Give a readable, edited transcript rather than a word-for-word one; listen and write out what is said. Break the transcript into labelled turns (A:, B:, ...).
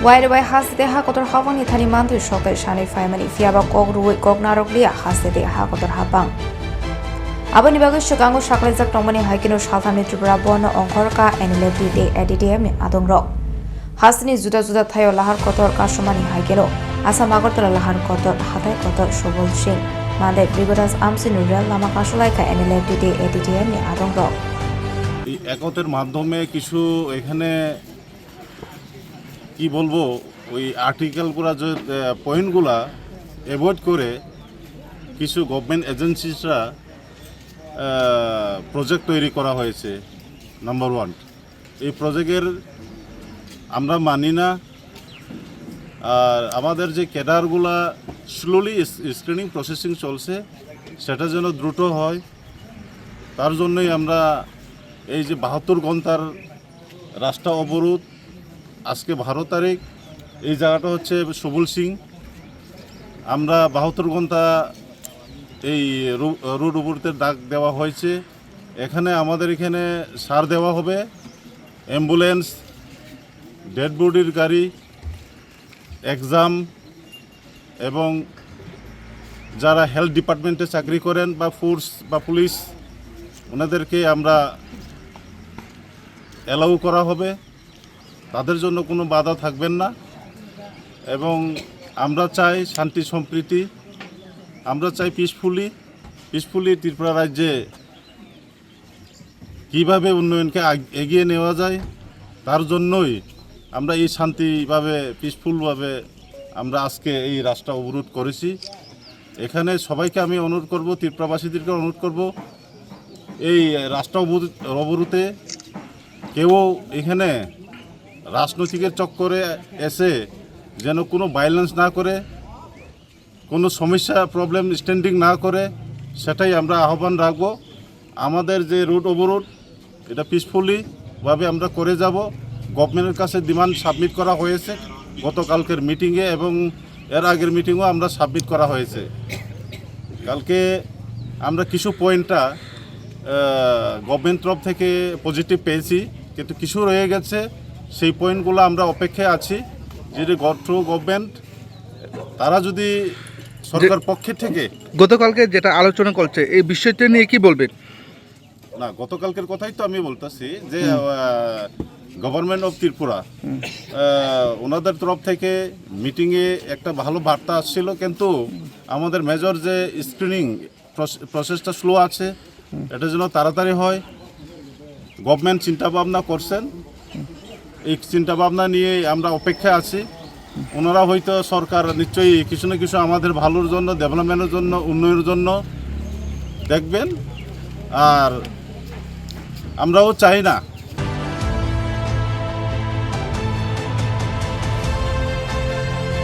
A: Wai hasde ha kotor hawani thani mantu shokter shani family fiaba kogrui kognaroklia hasde ha kotor habang. Abani bagus shukango shaklejak tongmani haikino shalthani tripura bono ongkorka enelepi de editm adongrok. Hasni juda thayo lahar kotor kasumani haikino asam agartala lahar kotor hatai kotor shobol singh mande brigodas amsin real lama kasulaika enelepi de editm adongrok.
B: এই একতের মাধ্যমে কিছু এখানে কি বলবো ওই আর্টিকেলগুলো যে পয়েন্টগুলা avoid করে কিছু গভর্নমেন্ট এজেন্সিসরা প্রজেক্ট তৈরি করা হয়েছে নাম্বার 1 এই প্রজেক্টের আমরা মানি না আর আমাদের যে ক্যাডারগুলা স্লোলি স্ক্রিনিং প্রসেসিং চলছে সেটা যেন দ্রুত হয় তার জন্যই আমরা এই যে 72 ঘন্টার রাস্তা অবরোধ আজকে 12 তারিখ এই জায়গাটা হচ্ছে সবল সিং আমরা 72 ঘন্টা এই রোড অবরোধের ডাক দেওয়া হয়েছে এখানে আমাদের এখানে সার দেওয়া হবে অ্যাম্বুলেন্স ডেড বডির গাড়ি এক্সাম এবং যারা হেলথ ডিপার্টমেন্টে চাকরি করেন বা ফোর্স বা পুলিশ ওনাদেরকে আমরা অ্যালাউ করা হবে তাদের জন্য কোনো বাধা থাকবেন না এবং আমরা চাই শান্তি সম্প্রীতি আমরা চাই পিসফুলি ত্রিপুরা রাজ্যে কীভাবে উন্নয়নকে এগিয়ে নেওয়া যায় তার জন্যই আমরা এই শান্তিভাবে পিসফুলভাবে আমরা আজকে এই রাস্তা অবরোধ করেছি এখানে সবাইকে আমি অনুরোধ করব ত্রিপুরাবাসীদেরকে অনুরোধ করব এই রাস্তা অবরোধে কেউ এখানে রাজনৈতিকের চক্করে এসে যেন কোনো ভায়োলেন্স না করে কোনো সমস্যা প্রবলেম স্ট্যান্ডিং না করে সেটাই আমরা আহ্বান রাখব আমাদের যে রুট অবরোধ এটা পিসফুলিভাবে আমরা করে যাব গভর্নমেন্টের কাছে ডিমান্ড সাবমিট করা হয়েছে গতকালকের মিটিংয়ে এবং এর আগের মিটিংও আমরা সাবমিট করা হয়েছে কালকে আমরা কিছু পয়েন্টটা গভর্নমেন্ট তরফ থেকে পজিটিভ পেয়েছি কিন্তু কিছু রয়ে গেছে সেই পয়েন্টগুলো আমরা অপেক্ষায় আছি যদি গভর্নমেন্ট তারা যদি সরকার পক্ষে থেকে
C: গতকালকে যেটা আলোচনা করছে এই বিষয়টা নিয়ে কি বলবেন
B: না গতকালকের কথাই তো আমি বলতেছি যে গভর্নমেন্ট অফ ত্রিপুরা ওনাদের তরফ থেকে মিটিংয়ে একটা ভালো বার্তা আসছিল কিন্তু আমাদের মেজর যে স্ক্রিনিং প্রসেসটা স্লো আছে এটা যেন তাড়াতাড়ি হয় গভর্নমেন্ট চিন্তাভাবনা করছেন এই চিন্তাভাবনা নিয়ে আমরা অপেক্ষায় আছি ওনারা হয়তো সরকার নিশ্চয়ই কিছু না কিছু আমাদের ভালোর জন্য ডেভেলপমেন্টের জন্য উন্নয়নের জন্য দেখবেন আর আমরাও চাই না